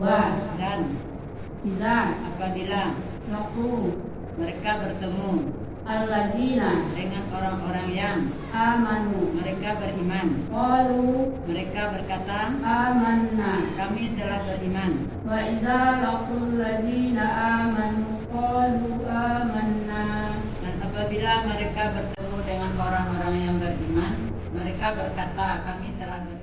Wa dan iza apabila laqu mereka bertemu allazina dengan orang-orang yang amanu mereka beriman, qalu mereka berkata, amanna. kami telah beriman. Wa iza laqul ladzina amanu qalu amanna. Dan apabila mereka bertemu dengan orang-orang yang beriman, mereka berkata, kami telah beriman.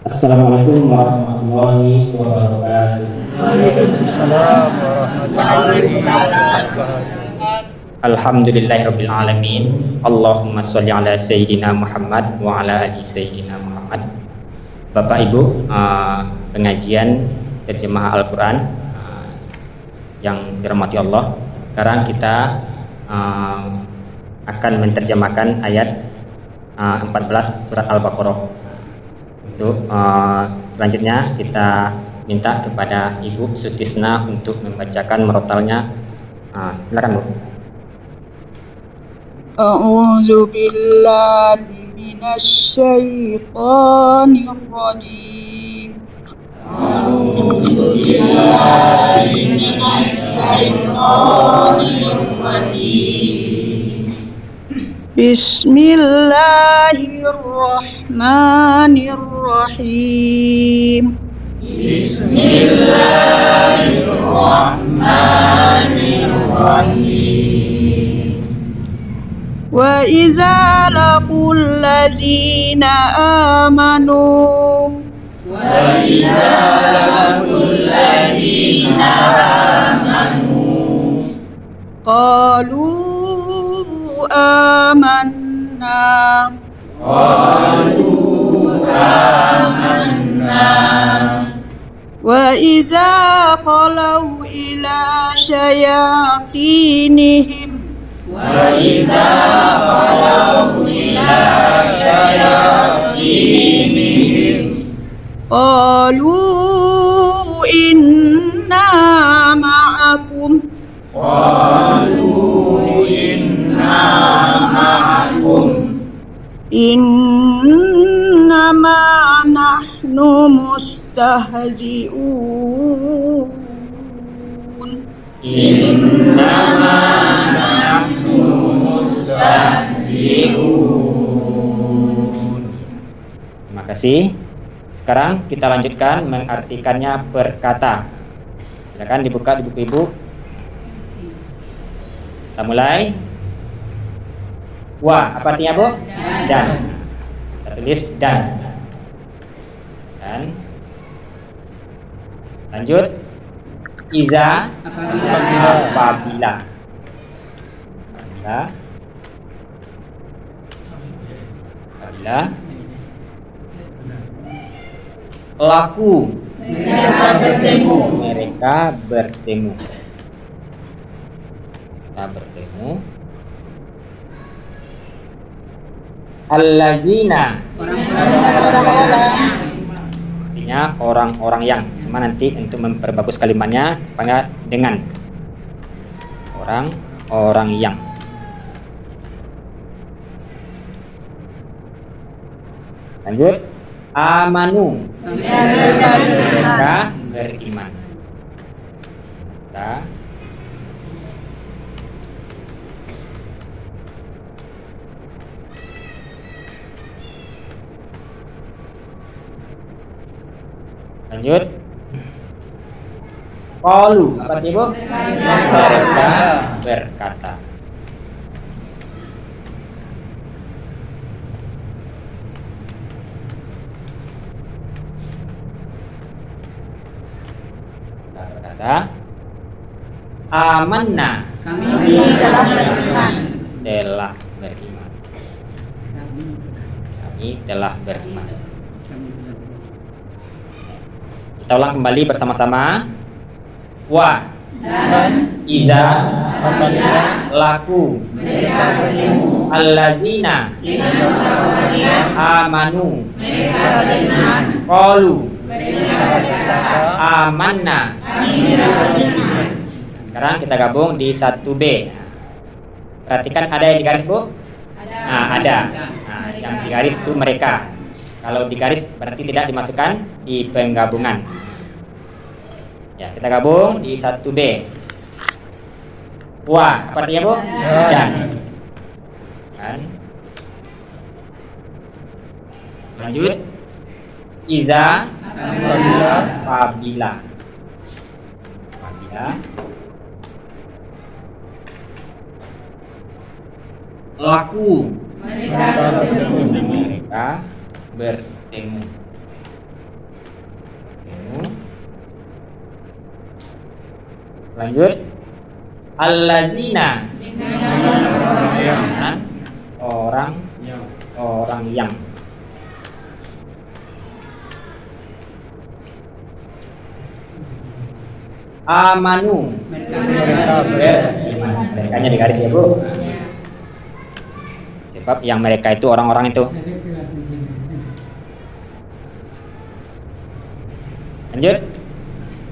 Assalamualaikum warahmatullahi wabarakatuh. Waalaikumsalam warahmatullahi wabarakatuh. Alhamdulillahirabbil alamin. Allahumma sholli ala sayyidina Muhammad wa ala ali sayyidina Muhammad. Bapak Ibu, pengajian terjemah Al-Qur'an yang dirahmati Allah. Sekarang kita akan menerjemahkan ayat 14 surat Al-Baqarah. Untuk selanjutnya kita minta kepada Ibu Sutisna untuk membacakan merotalnya. Silakan Bu. A'udzu billahi minasy syaithanir rajim. A'udzu billahi minasy syaithanir rajim. Bismillahirrahmanirrahim. Bismillahirrahmanirrahim. Wa idza laqul ladzina amanu qalu amanna. Wa idza khalau ila syayatinihim qalu inna ma'akum innama nahnu mustahzi'un. Terima kasih. Sekarang kita lanjutkan mengartikannya per kata. Silakan dibuka di buku Ibu. Kita mulai. Wa, apa artinya Bu? Dan. Kita tulis dan. Dan. Lanjut. Iza, apabila. Laku, mereka bertemu. Kita bertemu. Allazina, artinya orang-orang yang. Cuma nanti untuk memperbagus kalimatnya panggil dengan orang-orang yang. Lanjut. Amanu, mereka beriman. Lanjut. Qalu, apa artinya Bu? Mereka berkata. Amanna, kami telah beriman. Kami telah beriman. Kita ulang kembali bersama-sama. Wa dan iza apabila laku mereka bertemu allazina amanu mereka beriman qalu mereka berkata amanna kami telah beriman. Sekarang kita gabung di 1B. Perhatikan ada yang digaris, Bu? Nah, ada. Nah, yang digaris itu mereka. Kalau digaris berarti tidak dimasukkan di penggabungan. Ya, kita gabung di 1B. Wah, apa artinya, Bu? Dan. Kan? Lanjut. Iza, apabila. Laku, mereka bertemu. Lanjut. Allazina, orang yang. Amanu, mereka beriman. Merekanya digaris ya, Bu. Sebab yang mereka itu orang-orang itu. Lanjut.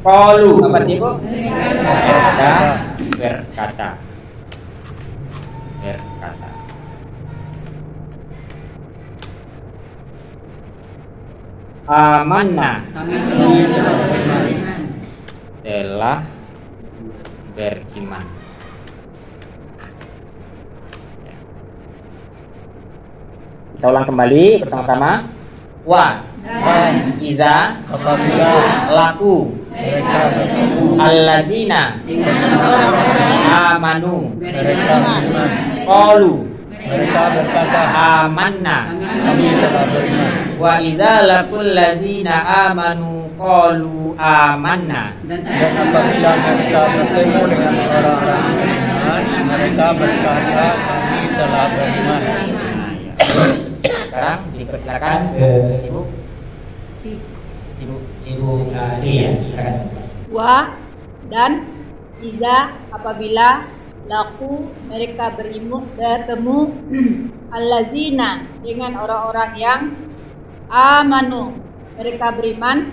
Qalu, apa artinya, Bu? Mereka berkata. Amanna, telah beriman. Kita ulang kembali bersama-sama. Wa, iza, apabila, laku, mereka bertemu. Allazina, amanu, mereka beriman. Qalu, mereka berkata, amanna, kami telah beriman. Wa iza laqul lazina amanu qalu amanna, dan apabila mereka bertemu dengan orang-orang beriman, mereka berkata, kami telah beriman. Sekarang dipersilakan ke Ibu Sri ya, silakan. Wa dan iza apabila, laku mereka bertemu, allazina dengan orang-orang yang, amanu mereka beriman,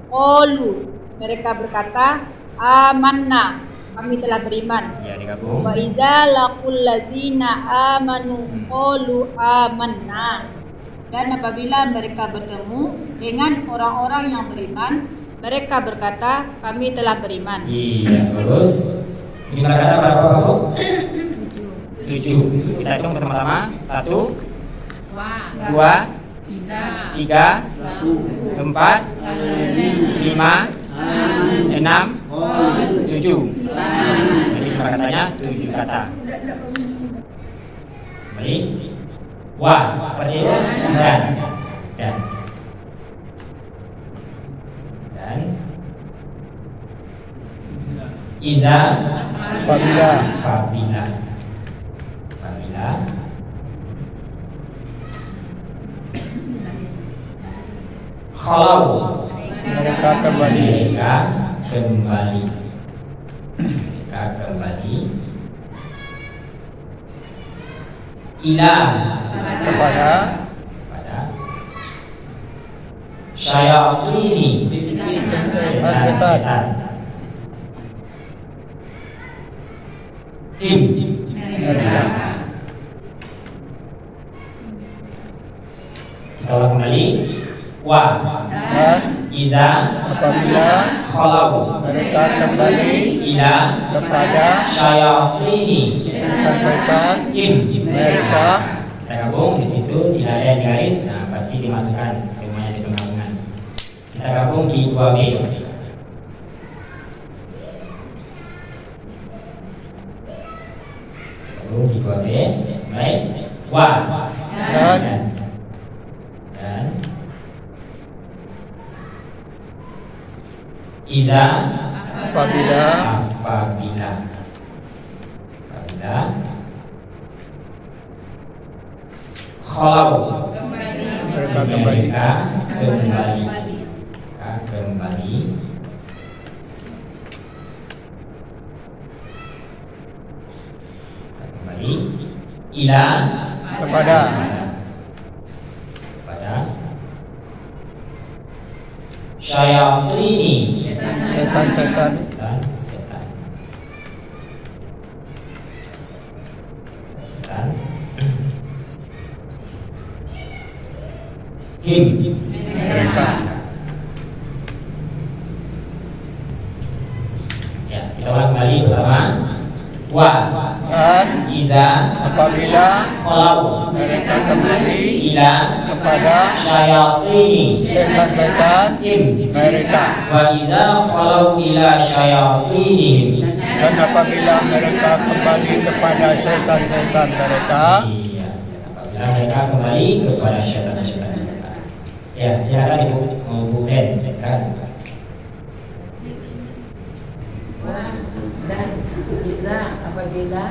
qalu mereka berkata, amanna kami telah beriman. Ya, digabung. Wa idza laqul ladzina amanu qalu amanna, dan apabila mereka bertemu dengan orang-orang yang beriman, mereka berkata, kami telah beriman. Iya, terus jumlah kata berapa, Bu? 7. Kita hitung bersama-sama. 1, 2, 3, 4, 5, 6, 7. Jadi jumlah katanya 7 kata. Kembali. Wah, seperti itu. Dan iza, apabila. Khalau, mereka kembali. Ila, kepada syayatini, setan. Mereka. Kita ulang kembali. Wa, iza, apabila. Khalau, mereka kembali. Ila, kepada. Syayatini, setan. Mereka. Kita gabung di situ tidak ada yang garis, nah berarti dimasukkan semuanya di penggabungan. Kita gabung di 2B. Gabung di 2B. Baik. Wa, dan iza, apabila. Khalau, mereka kembali. Ila, kepada. Syayatini, setan. mereka. Ya, kita ulang kembali bersama. Wa Dan iza apabila khalau mereka kembali ila kepada syayatini setan-setan mereka, wa iza khalau ila syayatinihim. dan apabila mereka kembali kepada setan-setan mereka, Iya, apabila mereka kembali kepada syaitan-syaitan mereka. Ya, silakan Ibu, Bu Ben, silakan. Dan iza apabila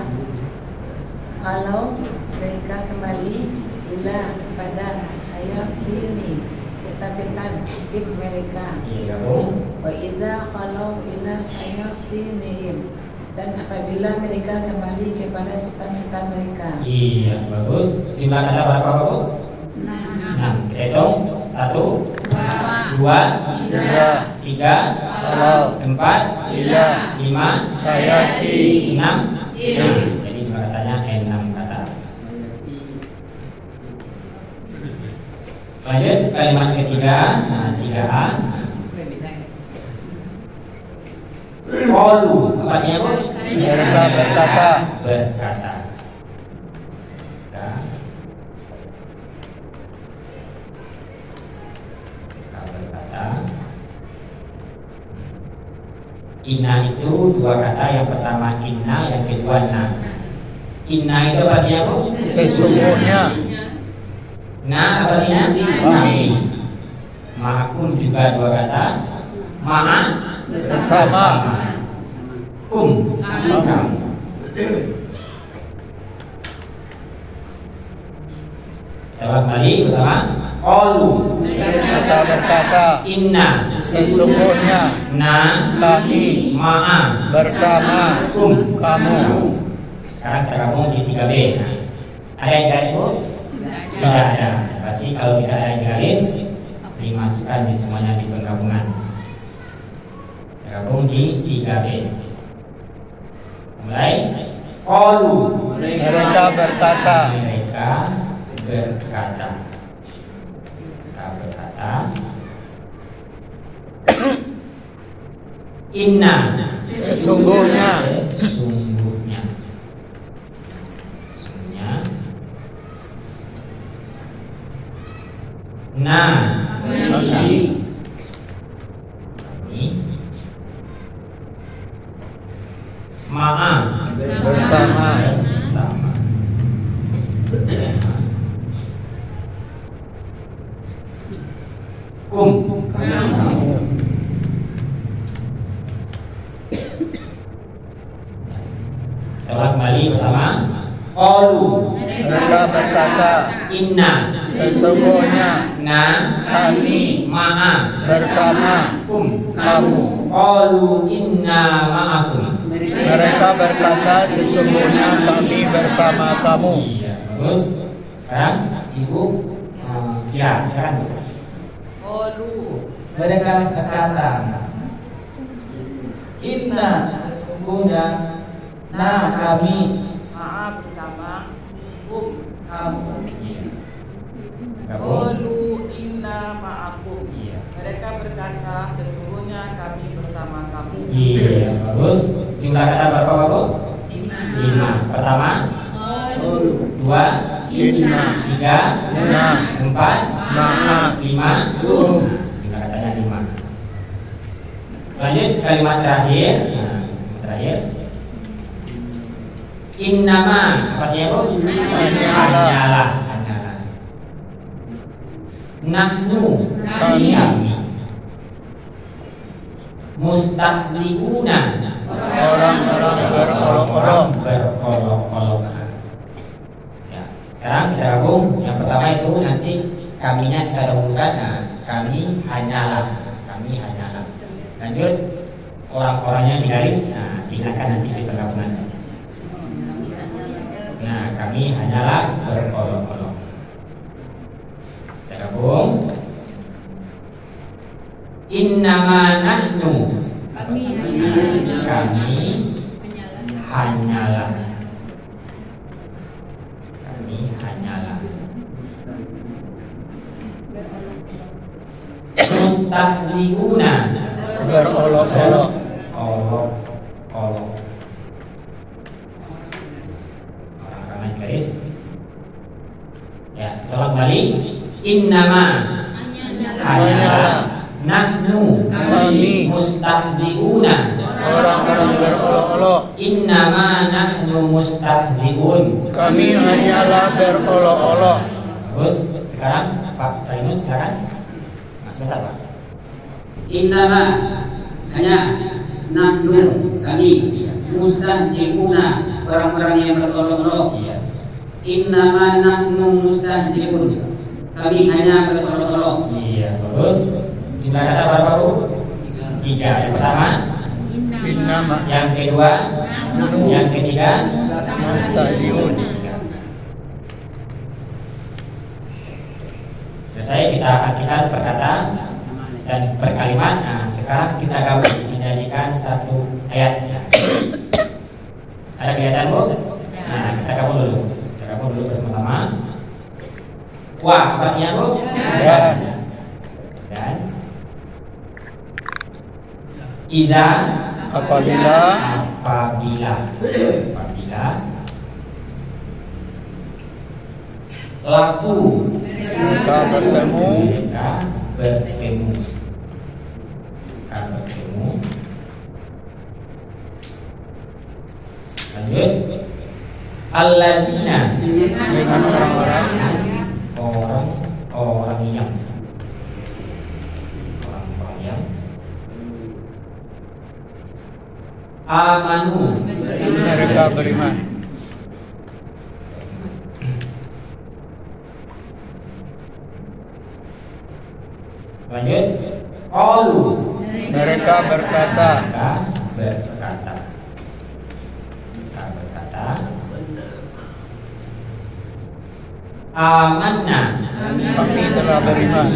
kalau mereka kembali ila pada ayat ini setan-setan mereka. Iya, gabung. Wa iza kalau ila syayatinihim, dan apabila mereka kembali kepada setan-setan mereka. Iya, bagus. Jumlah kata berapa, Bu? 6. Kita hitung. 1, 2, 3, kalau 4, ila 5, sayati 6. Jadi jumlah katanya 6 kata. Lanjut kalimat ketiga. Nah, 3A. Qalu, apa artinya, Bu? mereka berkata, Berkata. Berkata. Inna itu dua kata, yang pertama inna, yang kedua na. Inna itu apa artinya, Bu? sesungguhnya Na apa artinya? Kami. Ma'akum juga dua kata. Ma'a bersama, kum kamu. Kita kembali bersama. Qalu mereka berkata, inna sesungguhnya na kami ma'a bersama kum kamu. Sekarang kita gabung di 3B. Nah, ada yang garis, Bu? Tidak ada. Berarti kalau tidak ada yang garis, dimasukkan di semuanya di penggabungan. Kita gabung di 3B. Mulai. Qalu Mereka berkata, mereka berkata. Mereka berkata. Inna sesungguhnya Sesungguhnya Nah kami Ma'a bersama Kum kamu. Kita kembali bersama. Qalu Mereka berkata, inna sesungguhnya na kami ma'a bersama kum. kamu. Qalu inna ma'akum. Mereka berkata, sesungguhnya kami bersama kamu. Iya, bagus. Sekarang Ibu ya, silakan Bu. Qalu Mereka berkata, inna sesungguhnya na kami ma'a bersama kamu. Gabung. Qalu inna ma'akum. Iya. Mereka berkata, sesungguhnya kami bersama kamu. Iya, bagus. Jumlah kata berapa, Bu? 5. Pertama, 2, Inna 3, na 4, ma'a 5. Jumlah katanya 5. Lanjut kalimat terakhir. Nah, kalimat terakhir. Innama, apa artinya, Bu? Hanyalah. Hanyalah. Nahnu, Kami. Mustahzi'una, orang-orang berolok-olok. berolok-olok. Ya. Sekarang kita gabung. Yang pertama itu nanti kaminya kita dahulukan. Nah, kami hanyalah. Kami hanyalah. Lanjut orang-orangnya di garis. Nah, ingatkan nanti di penggabungan. Nah, kami hanyalah berolok-olok. Kita gabung. Innama nahnu, kami hanyalah. Kami hanyalah mustahziuna berolok-olok. Olok-olok. Orang garis. Ya, tolong kembali. Innama hanyalah nahnu Kami mustahziuna. orang-orang berolok-olok. Innama nahnu mustahziun. Kami hanyalah berolok-olok. Terus sekarang Pak Sainus silakan. Nah, sebentar Pak. Innama hanya nahnu kami mustahziuna orang-orang yang berolok-olok. Iya. Innama nahnu mustahziun kami hanya berolok-olok. Iya, terus jumlah kata berapa Bu? 3. Yang pertama, Innama yang kedua, yang ketiga, mustahziun. Selesai kita artikan per kata dan per kalimat. Nah, sekarang kita gabung menjadikan satu ayat. Ada kelihatan Bu? Nah, kita gabung dulu. Kita gabung dulu bersama-sama. Wah, artinya Bu? Dan iza Apabila laku mereka bertemu lanjut allazina dengan orang-orang yang amanu mereka beriman. Lanjut qalu Mereka berkata amanna kami telah beriman.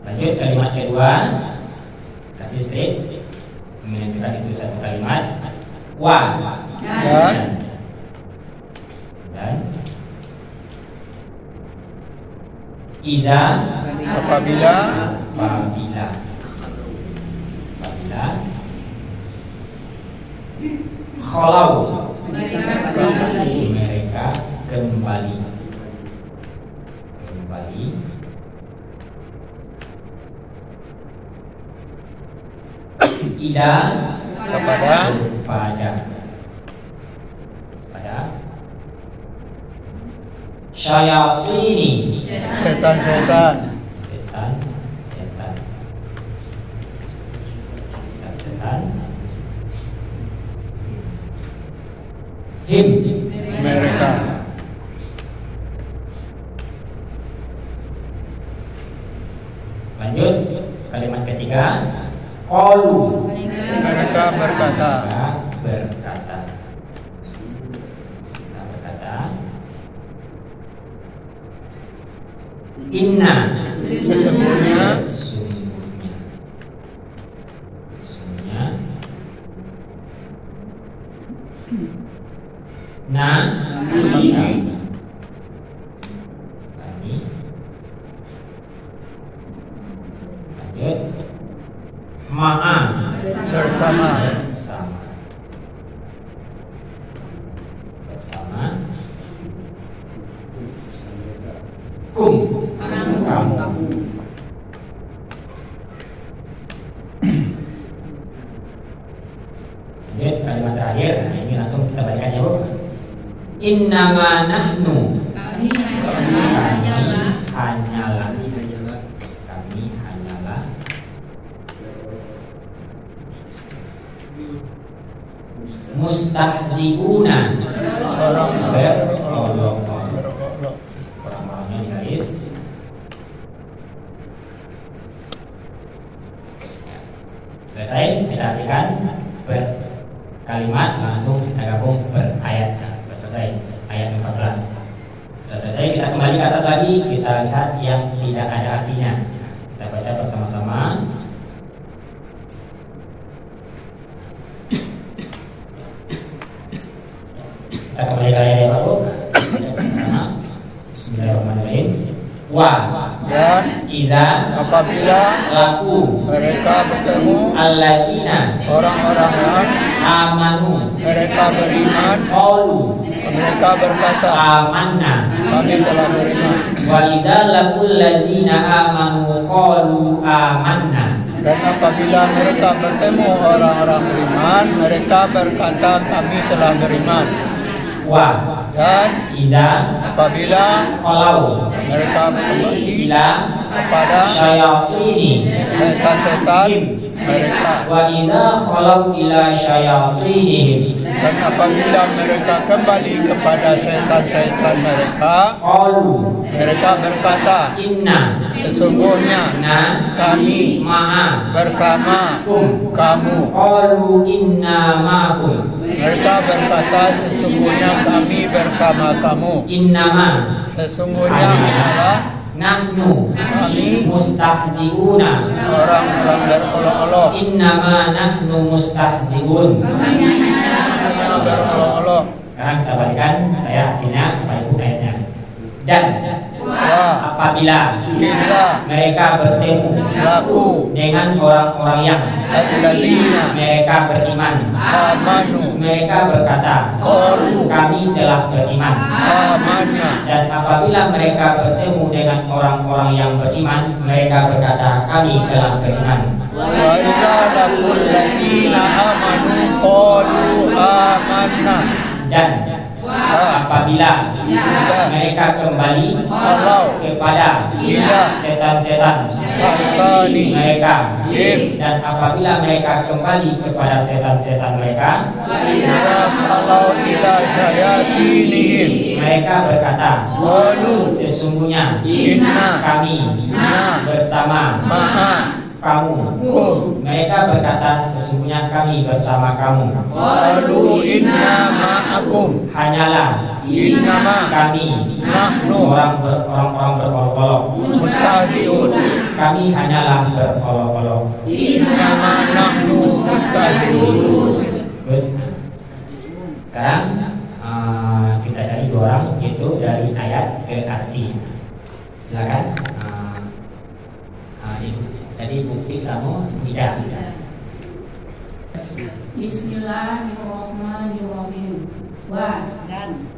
Lanjut kalimat kedua, kasih straight, menentukan itu satu kalimat. Dan iza Apabila khalau mereka kembali ila kepada syayatini setan-setan him mereka. Lanjut kalimat ketiga, qalu Mereka berkata inna sesungguhnya kami lanjut bersama kamu. Lanjut kalimat terakhir. Nah, ini langsung kita bacakan ya Bu. Innama nahnu kami hanyalah mustahziuna orang-orangnya di garis. Selesai kita artikan per kalimat, langsung kita gabung per ayat. Nah, sudah selesai ayat 14. Sudah selesai, kita kembali ke atas lagi, kita lihat yang tidak ada artinya. Kita baca bersama-sama. Bismillahirrahmanirrahim. Wa Dan iza apabila laku mereka bertemu allazina orang-orang yang amanu mereka beriman, qalu mereka berkata, amanna. kami telah beriman. Wa iza laqul ladzina amanu qalu amanna. Dan apabila mereka bertemu orang-orang beriman, mereka berkata, kami telah beriman. Wa Dan iza apabila qalau mereka kembali ila kepada syayatini setan-setan mereka, wa iza khalau ila syayatinihim dan apabila mereka kembali kepada setan-setan mereka, qalu mereka berkata, inna sesungguhnya na kami ma'a bersama kamu. qalu inna ma'akum Mereka berkata, sesungguhnya kami bersama kamu. innama Sesungguhnya adalah nahnu kami mustahzi'una orang-orang berolok-olok. innama nahnu mustahzi'un. Berolok-olok. Sekarang kita balikan, saya artinya Bapak Ibu ayatnya. Dan apabila mereka bertemu dengan orang-orang yang mereka beriman, mereka berkata, kami telah beriman. Dan apabila mereka bertemu dengan orang-orang yang beriman, mereka berkata, kami telah beriman. Dan apabila mereka kembali kepada setan-setan mereka, dan apabila mereka kembali kepada setan-setan mereka, mereka berkata, sesungguhnya kami bersama kamu. Mereka berkata, sesungguhnya kami bersama kamu. Hanyalah kami orang-orang berolok-olok. Kami hanyalah berolok-olok. Terus sekarang kita cari dua orang, yaitu dari ayat ke arti. Silakan. Tadi bukti sama tidak. Bismillahirrahmanirrahim. Wa Dan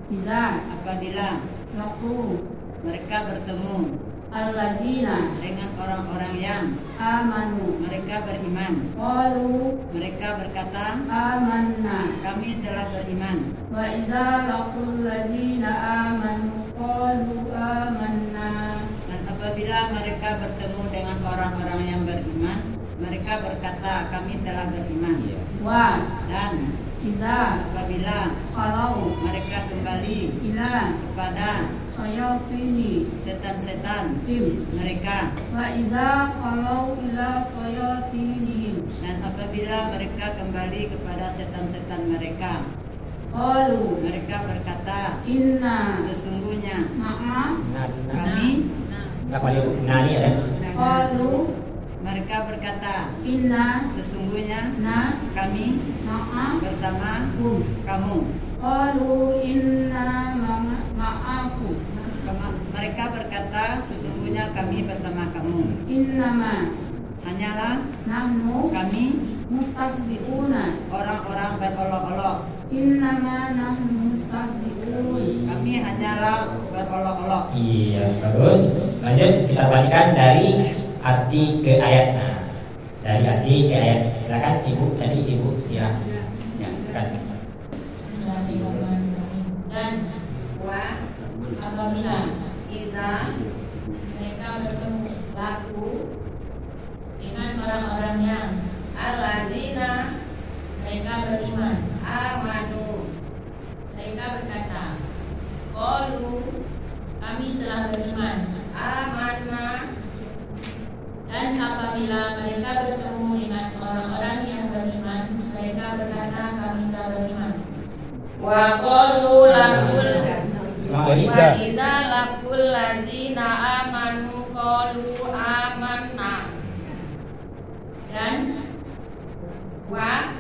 iza apabila laqu mereka bertemu allazina dengan orang-orang yang amanu mereka beriman, qalu mereka berkata, amanna. kami telah beriman. Wa iza laqul ladzina amanu qalu amanna. Dan apabila mereka bertemu dengan orang-orang yang beriman, mereka berkata, kami telah beriman. Wa Dan iza apabila khalau mereka kembali ila kepada syayatini setan-setan mereka, wa iza khalau ila shayatinihim dan apabila mereka kembali kepada setan-setan mereka, qalu mereka berkata, inna sesungguhnya ma'a kami, Nani ya? qalu mereka berkata, inna sesungguhnya na kami ma'a bersama kum kamu. qalu inna ma'akum Mereka berkata, sesungguhnya kami bersama kamu. innama Hanyalah nahnu kami mustahzi'una orang-orang berolok-olok. innama nahnu mustahzi'un. Kami hanyalah berolok-olok. Iya, bagus. Lanjut kita balikan dari arti ke ayat. Nah, dari arti ke ayat. Silakan Ibu, tadi Ibu ya. Ya, silakan. Bismillahirrahmanirrahim. Dan wa apabila iza mereka bertemu laku dengan orang-orang yang allazina mereka beriman, amanu mereka berkata, qalu kami telah beriman, amanna. Dan apabila mereka bertemu dengan orang-orang yang beriman, mereka berkata, kami telah beriman. Wa qalu lakul wa iza lakul lazina amanu qalu amanna. Dan wa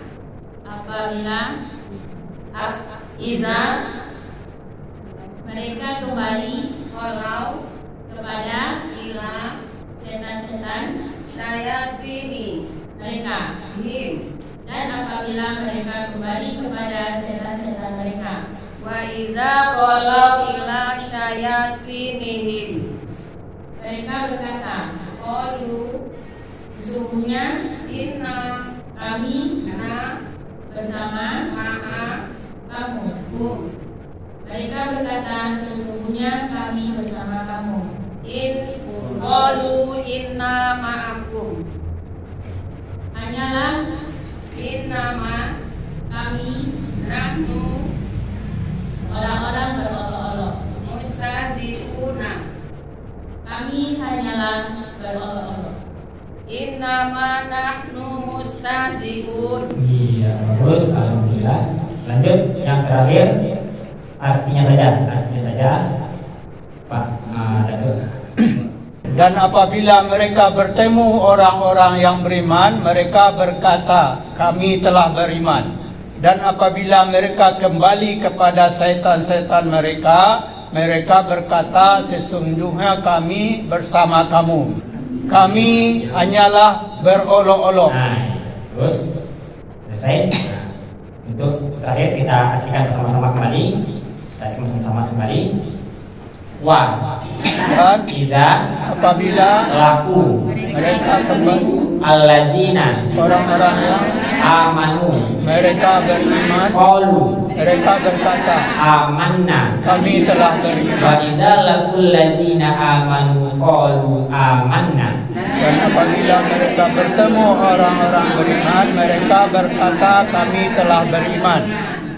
apabila iza mereka kembali kalau kepada ila setan-setan syayatini mereka, him dan apabila mereka kembali kepada setan-setan mereka, wa iza kalau ila syayatinihim mereka berkata, qalu sesungguhnya inna kami na bersama ma'a kamu. hum Mereka berkata, sesungguhnya kami bersama kamu. in qalu inna ma'akum Hanyalah inna ma kami nahnu orang-orang berolok-olok. mustahzi'una Kami hanyalah berolok-olok. inna ma nahnu mustahzi'un. Iya, bagus, alhamdulillah. Lanjut yang terakhir, artinya saja, Pak Datuk. Dan apabila mereka bertemu orang-orang yang beriman, mereka berkata, kami telah beriman. Dan apabila mereka kembali kepada setan-setan mereka, mereka berkata, sesungguhnya kami bersama kamu. Kami hanyalah berolok-olok. Nah, terus selesai. Nah, untuk terakhir kita artikan bersama-sama kembali. Wa Dan iza apabila laku mereka kembali, allazina orang-orang yang amanu mereka beriman, qalu mereka berkata, amanna kami telah wa beriman. iza laqul ladzina amanu qalu amanna. Dan apabila mereka bertemu orang-orang beriman, mereka berkata, kami telah beriman.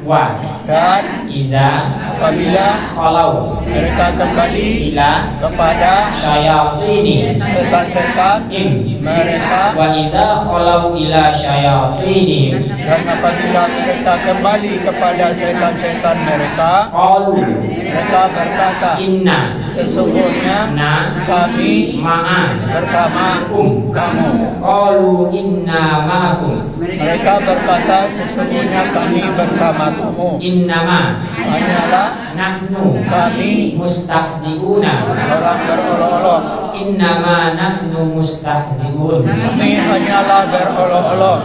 Wa Dan iza apabila khalau mereka kembali ila kepada syayatini setan-setan im mereka, wa iza khalau ila syayatini dan apabila mereka kembali kepada setan-setan mereka, qalu mereka berkata, inna sesungguhnya na kami ma'a bersama kamu. qalu inna ma'akum Mereka berkata, sesungguhnya kami bersama kamu. innama Hanyalah nahnu kami mustahzi'una orang berolok-olok. innama nahnu mustahzi'un. Kami hanyalah berolok-olok.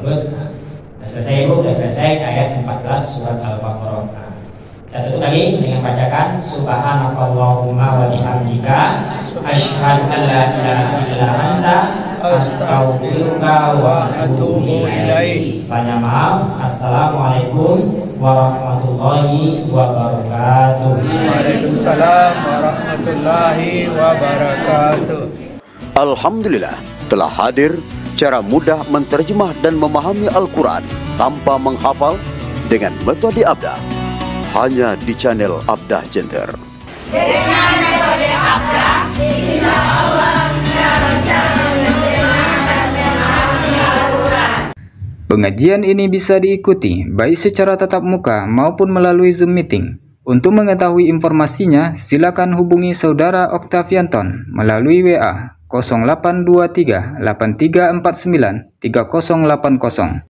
Terus selesai Ibu, sudah selesai ayat 14 surat Al-Baqarah. Kita tutup lagi dengan bacakan subhanakallahumma wa bihamdika asyhadu an la ilaha illa anta astaghfiruka wa atubu ilaik. Banyak maaf. Assalamualaikum warahmatullahi wabarakatuh. Waalaikumsalam warahmatullahi wabarakatuh. Alhamdulillah, telah hadir cara mudah menterjemah dan memahami Al-Quran tanpa menghafal dengan metode Abdah. Hanya di channel Abdah Center. Dengan metode Abdah, insya Allah kita bisa menerjemah dan memahami Al-Quran. Pengajian ini bisa diikuti baik secara tatap muka maupun melalui Zoom meeting. Untuk mengetahui informasinya, silakan hubungi Saudara Octavianton melalui WA 0823 8349 3080.